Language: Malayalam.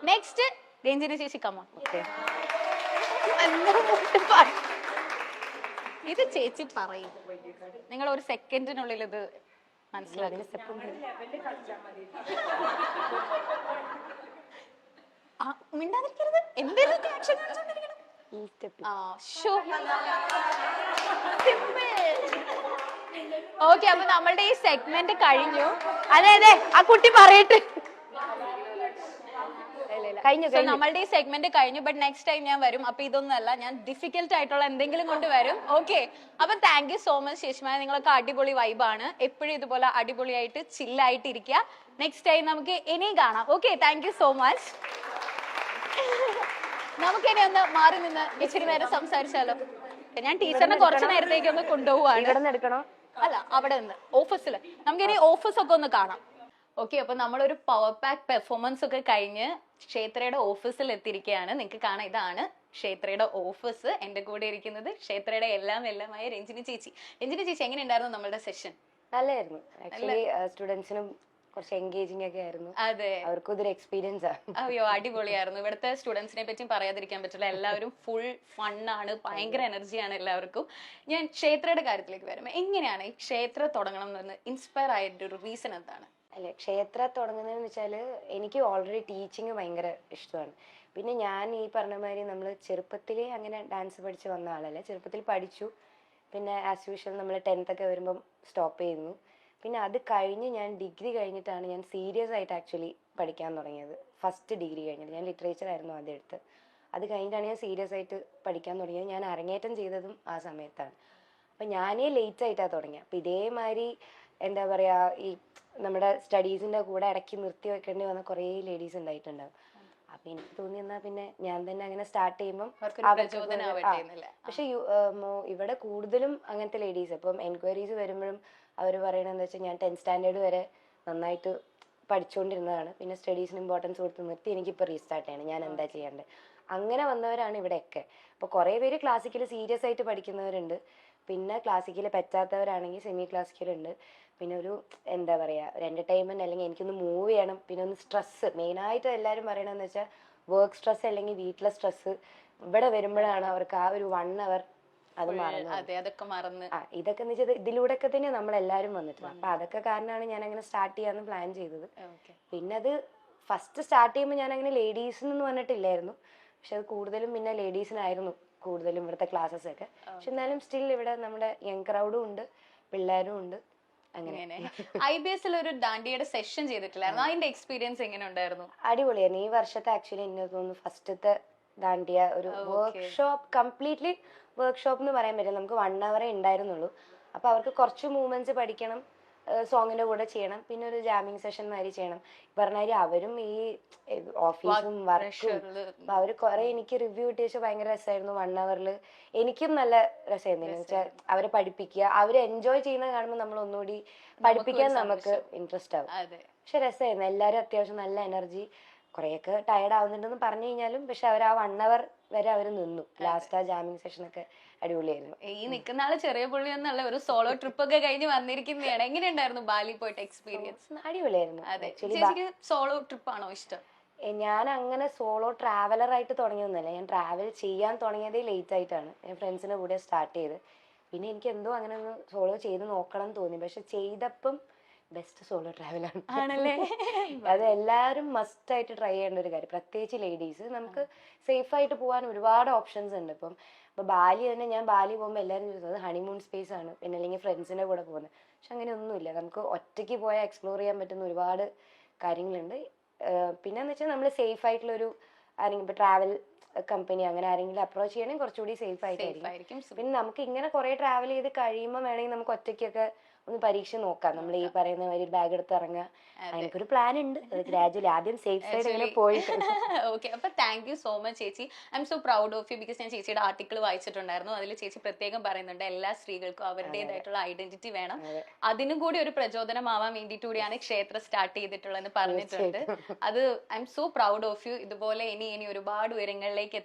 നെക്സ്റ്റ് രഞ്ജിനി ചേച്ചി കമ്മ. ഇത് ചേച്ചി പറയും, നിങ്ങൾ ഒരു സെക്കൻഡിനുള്ളിൽ ഇത് മനസ്സിലാക്കി. മിണ്ടാതിരിക്കരുത്, എന്തെങ്കിലും ആക്ഷൻ കാണിച്ചോണ്ടിരിക്കണം. ഓക്കെ, അപ്പൊ നമ്മളുടെ ഈ സെഗ്മെന്റ് കഴിഞ്ഞു. അതെ അതെ, ആ കുട്ടി പറയട്ടെ. നമ്മളുടെ ഈ സെഗ്മെന്റ് കഴിഞ്ഞു. ബട്ട് നെക്സ്റ്റ് ടൈം ഞാൻ വരും. അപ്പൊ ഇതൊന്നും അല്ല, ഞാൻ ഡിഫിക്കൽട്ട് ആയിട്ടുള്ള എന്തെങ്കിലും കൊണ്ട് വരും. ഓക്കെ, അപ്പൊ താങ്ക് യു സോ മച്ച് ശേഷിമായ, നിങ്ങളൊക്കെ അടിപൊളി വൈബാണ്. എപ്പോഴും ഇതുപോലെ അടിപൊളിയായിട്ട് ചില്ലായിട്ട് ഇരിക്കുക. നെക്സ്റ്റ് ടൈം നമുക്ക് ഇനിയും കാണാം. Okay, thank you so much. നമുക്കിനി ഒന്ന് മാറി നിന്ന് ഇച്ചിരി നേരം സംസാരിച്ചാലോ? ഞാൻ ടീച്ചറിനെ കുറച്ച് നേരത്തേക്ക് ഒന്ന് കൊണ്ടുപോവാണ്. അല്ല, അവിടെ നിന്ന് ഓഫീസിൽ നമുക്കിനി ഓഫീസൊക്കെ ഒന്ന് കാണാം. ഓക്കെ, അപ്പൊ നമ്മളൊരു പവർ പാക്ക് പെർഫോമൻസ് ഒക്കെ കഴിഞ്ഞ് ക്ഷേത്രയുടെ ഓഫീസിൽ എത്തിയിരിക്കുകയാണ്. നിങ്ങൾക്ക് കാണാം, ഇതാണ് ക്ഷേത്രയുടെ ഓഫീസ്. എന്റെ കൂടെ ഇരിക്കുന്നത് ക്ഷേത്രയുടെ എല്ലാമായ രഞ്ജിനി ചേച്ചി. രഞ്ജിനി ചേച്ചി, എങ്ങനെ ഉണ്ടായിരുന്നു നമ്മളുടെ സെഷൻ? നല്ലായിരുന്നു. ആക്ച്വലി സ്റ്റുഡൻസിനും കുറച്ച് എൻഗേജിംഗ് ഒക്കെ ആയിരുന്നു. അതെ, അവർക്കും ഇതൊരു എക്സ്പീരിയൻസ് ആണ്. അയ്യോ, അടിപൊളിയായിരുന്നു. ഇവിടുത്തെ സ്റ്റുഡൻസിനെ പറ്റിയും പറയാതിരിക്കാൻ പറ്റില്ല. എല്ലാവരും ഫുൾ ഫണ്ണാണ്, ഭയങ്കര എനർജിയാണ് എല്ലാവർക്കും. ഞാൻ ക്ഷേത്രയുടെ കാര്യത്തിലേക്ക് വരും. എങ്ങനെയാണ് ഈ ക്ഷേത്രം തുടങ്ങണം എന്ന് ഇൻസ്പയർ ആയിട്ട് ഒരു റീസൺ എന്താണ്? അല്ലെ, ക്ഷേത്രം തുടങ്ങുന്നതെന്ന് വെച്ചാൽ എനിക്ക് ഓൾറെഡി ടീച്ചിങ് ഭയങ്കര ഇഷ്ടമാണ്. പിന്നെ ഞാൻ ഈ പറഞ്ഞ മാതിരി നമ്മൾ ചെറുപ്പത്തിലേ അങ്ങനെ ഡാൻസ് പഠിച്ച് വന്ന ആളല്ല. ചെറുപ്പത്തിൽ പഠിച്ചു, പിന്നെ ആസ് യൂഷ്വൽ നമ്മൾ 10th ഒക്കെ വരുമ്പം സ്റ്റോപ്പ് ചെയ്യുന്നു. പിന്നെ അത് കഴിഞ്ഞ് ഞാൻ ഡിഗ്രി കഴിഞ്ഞിട്ടാണ് ഞാൻ സീരിയസ് ആയിട്ട് ആക്ച്വലി പഠിക്കാൻ തുടങ്ങിയത്. ഫസ്റ്റ് ഡിഗ്രി കഴിഞ്ഞിട്ട് ഞാൻ ലിറ്ററേച്ചർ ആയിരുന്നു ആദ്യം എടുത്ത്. അത് കഴിഞ്ഞിട്ടാണ് ഞാൻ സീരിയസ് ആയിട്ട് പഠിക്കാൻ തുടങ്ങിയത്. ഞാൻ അരങ്ങേറ്റം ചെയ്തതും ആ സമയത്താണ്. അപ്പം ഞാനേ ലേറ്റ് ആയിട്ടാണ് തുടങ്ങിയത്. അപ്പം ഇതേമാതിരി എന്താ പറയുക, ഈ നമ്മുടെ സ്റ്റഡീസിൻ്റെ കൂടെ ഇടയ്ക്ക് നിർത്തി വെക്കേണ്ടി വന്ന കുറേ ലേഡീസ് ഉണ്ടായിട്ടുണ്ടാവും. അപ്പം എനിക്ക് തോന്നി എന്നാൽ പിന്നെ ഞാൻ തന്നെ അങ്ങനെ സ്റ്റാർട്ട് ചെയ്യുമ്പം പക്ഷെ ഇവിടെ കൂടുതലും അങ്ങനത്തെ ലേഡീസ് ഇപ്പം എൻക്വയറീസ് വരുമ്പോഴും അവർ പറയണത് എന്താ വെച്ചാൽ ഞാൻ 10th സ്റ്റാൻഡേർഡ് വരെ നന്നായിട്ട് പഠിച്ചുകൊണ്ടിരുന്നതാണ്, പിന്നെ സ്റ്റഡീസിന് ഇമ്പോർട്ടൻസ് കൊടുത്ത് നിർത്തി എനിക്കിപ്പോൾ റീസ്റ്റാർട്ട് ചെയ്യണം, ഞാൻ എന്താ ചെയ്യേണ്ടത്, അങ്ങനെ വന്നവരാണ് ഇവിടെയൊക്കെ. അപ്പോൾ കുറേ പേര് ക്ലാസിക്കൽ സീരിയസ് ആയിട്ട് പഠിക്കുന്നവരുണ്ട്, പിന്നെ ക്ലാസിക്കൽ പറ്റാത്തവരാണെങ്കിൽ സെമി ക്ലാസിക്കലുണ്ട്. പിന്നെ ഒരു എന്താ പറയുക, ഒരു എൻ്റർടൈൻമെൻറ്റ് അല്ലെങ്കിൽ എനിക്കൊന്ന് മൂവ് ചെയ്യണം, പിന്നെ ഒന്ന് സ്ട്രെസ്സ് മെയിനായിട്ട് എല്ലാവരും പറയണതെന്ന് വെച്ചാൽ വർക്ക് സ്ട്രെസ് അല്ലെങ്കിൽ വീട്ടിലെ സ്ട്രെസ്സ് ഇവിടെ വരുമ്പോഴാണ് അവർക്ക് ആ ഒരു 1 hour അത് മറന്നു. ഇതൊക്കെ എന്ന് വെച്ചാൽ ഇതിലൂടെ ഒക്കെ തന്നെ നമ്മളെല്ലാവരും വന്നിട്ടുണ്ട്. അപ്പൊ അതൊക്കെ കാരണമാണ് ഞാൻ അങ്ങനെ സ്റ്റാർട്ട് ചെയ്യാന്ന് പ്ലാൻ ചെയ്തത്. പിന്നെ അത് ഫസ്റ്റ് സ്റ്റാർട്ട് ചെയ്യുമ്പോൾ ഞാൻ അങ്ങനെ ലേഡീസിനൊന്നും പറഞ്ഞിട്ടില്ലായിരുന്നു, പക്ഷെ അത് കൂടുതലും പിന്നെ ലേഡീസിനായിരുന്നു കൂടുതലും ഇവിടുത്തെ ക്ലാസ്സസ് ഒക്കെ. പക്ഷെ എന്നാലും സ്റ്റിൽ ഇവിടെ നമ്മുടെ യങ് ക്രൗഡും ഉണ്ട്, പിള്ളേരും ഉണ്ട്. അങ്ങനെ IBS ഒരു ഡാൻഡിയുടെ സെഷൻ ചെയ്തിട്ടില്ലായിരുന്നു, അതിന്റെ എക്സ്പീരിയൻസ് എങ്ങനെ ഉണ്ടായിരുന്നു? അടിപൊളിയായിരുന്നു. ഈ വർഷത്തെ ആക്ച്വലി എനിക്ക് തോന്നുന്നു ഫസ്റ്റത്തെ ദാണ്ടിയ ഒരു വർക്ക്ഷോപ്പ്, കംപ്ലീറ്റ്ലി വർക്ക്ഷോപ്പ് എന്ന് പറയാൻ പറ്റില്ല, നമുക്ക് 1 hour ഉണ്ടായിരുന്നുള്ളൂ. അപ്പൊ അവർക്ക് കുറച്ച് മൂവ്മെന്റ്സ് പഠിക്കണം, സോങ്ങിന്റെ കൂടെ ചെയ്യണം, പിന്നെ ഒരു ജാമിങ് സെഷൻ മാതിരി ചെയ്യണം. പറഞ്ഞാൽ അവരും ഈ ഓഫീസും വർക്കും അപ്പൊ അവര് കുറെ എനിക്ക് റിവ്യൂ കിട്ടിയ ഭയങ്കര രസമായിരുന്നു. 1 hour എനിക്കും നല്ല രസമായിരുന്നു. എന്ന് വെച്ചാൽ അവരെ പഠിപ്പിക്കുക, അവര് എൻജോയ് ചെയ്യുന്നത് കാണുമ്പോൾ നമ്മൾ ഒന്നുകൂടി പഠിപ്പിക്കാൻ നമുക്ക് ഇൻട്രസ്റ്റ് ആവും. പക്ഷെ രസമായിരുന്നു. എല്ലാരും അത്യാവശ്യം നല്ല എനർജി, കുറെയൊക്കെ ടയർഡ് ആവുന്നുണ്ടെന്ന് പറഞ്ഞു കഴിഞ്ഞാലും പക്ഷെ അവർ ആ 1 hour വരെ അവർ നിന്നു. ലാസ്റ്റ് ആ ജാമിങ് സെഷൻ ഒക്കെ അടിപൊളിയായിരുന്നു. ഈ നിൽക്കുന്ന ആള് ചെറിയ പുള്ളി ഒന്നല്ല, ഒരു സോളോ ട്രിപ്പ് ഒക്കെ കഴിഞ്ഞ് വന്നിരിക്കുന്നതാണ്. എങ്ങനെയുണ്ടായിരുന്നു ബാലി പോയിട്ട് എക്സ്പീരിയൻസ്? അടിപൊളിയായിരുന്നു. സോളോ ട്രിപ്പ് ആണോ ഇഷ്ടം? ഞാൻ അങ്ങനെ സോളോ ട്രാവലർ ആയിട്ട് തുടങ്ങിയൊന്നുമല്ല. ഞാൻ ട്രാവൽ ചെയ്യാൻ തുടങ്ങിയതേ ലേറ്റ് ആയിട്ടാണ്. ഞാൻ ഫ്രണ്ട്സിന്റെ കൂടെ സ്റ്റാർട്ട് ചെയ്ത്, പിന്നെ എനിക്ക് എന്തോ അങ്ങനെ ഒന്ന് സോളോ ചെയ്ത് നോക്കണം എന്ന് തോന്നി. പക്ഷെ ചെയ്തപ്പം ബെസ്റ്റ് സോളോ ട്രാവലാണ്. അത് എല്ലാവരും മസ്റ്റ് ആയിട്ട് ട്രൈ ചെയ്യേണ്ട ഒരു കാര്യം, പ്രത്യേകിച്ച് ലേഡീസ്. നമുക്ക് സേഫ് ആയിട്ട് പോകാൻ ഒരുപാട് ഓപ്ഷൻസ് ഉണ്ട്. ഇപ്പൊ ബാലി തന്നെ, ഞാൻ ബാലി പോകുമ്പോൾ എല്ലാവരും ചോദിച്ചത് ഹണിമൂൺ സ്പേസ് ആണ്, പിന്നെ അല്ലെങ്കിൽ ഫ്രണ്ട്സിന്റെ കൂടെ പോകുന്നത്. പക്ഷെ അങ്ങനെ ഒന്നുമില്ല, നമുക്ക് ഒറ്റയ്ക്ക് പോയാൽ എക്സ്പ്ലോർ ചെയ്യാൻ പറ്റുന്ന ഒരുപാട് കാര്യങ്ങളുണ്ട്. പിന്നെന്ന് വെച്ചാൽ നമ്മൾ സേഫ് ആയിട്ടുള്ളൊരു ആരെങ്കിലും ഇപ്പൊ ട്രാവൽ കമ്പനി അങ്ങനെ ആരെങ്കിലും അപ്രോച്ച് ചെയ്യണമെങ്കിൽ കുറച്ചുകൂടി സേഫ് ആയിട്ടായിരിക്കും. പിന്നെ നമുക്ക് ഇങ്ങനെ കുറെ ട്രാവൽ ചെയ്ത് കഴിയുമ്പോൾ വേണമെങ്കിൽ നമുക്ക് ഒറ്റയ്ക്കൊക്കെ ഒന്ന് പരീക്ഷ നോക്കാം. നമ്മൾ ഈ പറയുന്ന ഒരു ബാഗ് എടുത്ത് ഇറങ്ങുക, അതിനൊരു പ്ലാൻ ഉണ്ട്. ഗ്രാജുവലി ആദ്യം സേഫ് സൈഡ് ഇങ്ങനെ പോയിട്ട്. ഓക്കെ, അപ്പൊ താങ്ക് യു സോ മച്ച് ചേച്ചി. I am so proud of you. Because ഞാൻ ചേച്ചിയുടെ ആർട്ടിക്കിൾ വായിച്ചിട്ടുണ്ടായിരുന്നു. അതിൽ ചേച്ചി പ്രത്യേകം പറയുന്നുണ്ട് എല്ലാ സ്ത്രീകൾക്കും അവരുടേതായിട്ടുള്ള ഐഡന്റിറ്റി വേണം, അതിനും കൂടി ഒരു പ്രചോദനമാവാൻ വേണ്ടിയിട്ട് കൂടിയാണ് ക്ഷേത്രം സ്റ്റാർട്ട് ചെയ്തിട്ടുള്ളതെന്ന് പറഞ്ഞിട്ടുണ്ട്. അത് I am so proud of you. ഇതുപോലെ ഇനി ഒരുപാട് ഉയരങ്ങളിലേക്ക്